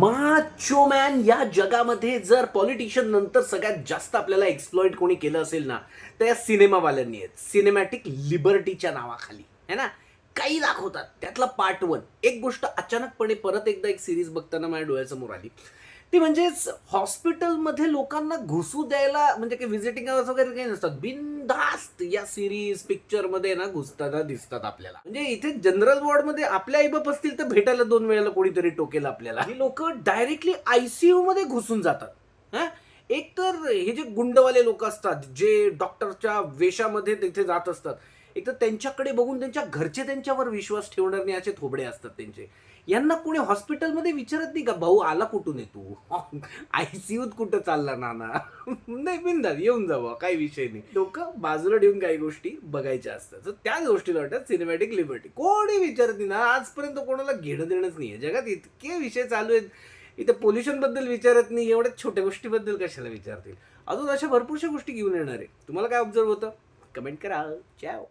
Macho man या जगामध्ये जर पॉलिटिशियन नंतर सगळ्यात जास्त आपल्याला एक्सप्लॉइट कोणी केलं असेल ना, तर या सिनेमावाल्यांनी आहेत. सिनेमॅटिक लिबर्टीच्या नावाखाली है ना, काही दाखवतात. त्यातला पार्ट 1 एक गोष्ट अचानकपणे परत एकदा एक सिरीज बघताना माझ्या डोळ्यासमोर आली. ती म्हणजेच हॉस्पिटलमध्ये लोकांना घुसू द्यायला, म्हणजे काही व्हिजिटिंग अवर्स वगैरे काही नसतात. बिनधास्त या सिरीज पिक्चरमध्ये ना घुसताना दिसतात आपल्याला. म्हणजे इथे जनरल वॉर्डमध्ये आपल्या आईबाप असतील तर भेटायला 2 वेळेला कोणीतरी टोकेल आपल्याला. ही लोक डायरेक्टली आयसीयू मध्ये घुसून जातात. हा, एक तर हे जे गुंडवाले लोक असतात, जे डॉक्टरच्या वेशामध्ये तिथे जात असतात, एक तर त्यांच्याकडे बघून त्यांच्या घरचे त्यांच्यावर विश्वास ठेवणार नाही असे थोबडे असतात त्यांचे. यांना कोणी हॉस्पिटलमध्ये विचारत नाही का, भाऊ आला कुठून आहे तू, आयसीयूत कुठं चालला नाना? नाही, बिंदास येऊन जावं, काही विषय नाही. लोक बाजूला ठेवून काही गोष्टी बघायच्या असतात. तर त्याच गोष्टीला वाटतात सिनेमॅटिक लिबर्टी. कोणी विचारत नाही ना, आजपर्यंत कोणाला घेणं देणंच नाहीये जगात. इतके विषय चालू आहेत, इथे पोल्युशन बद्दल विचारत नाही, एवढ्या छोट्या गोष्टीबद्दल कशाला विचारतील. अजून अशा भरपूरशा गोष्टी घेऊन येणार आहे. तुम्हाला काय ऑब्झर्व होतं? कमेंट करा. चाओ.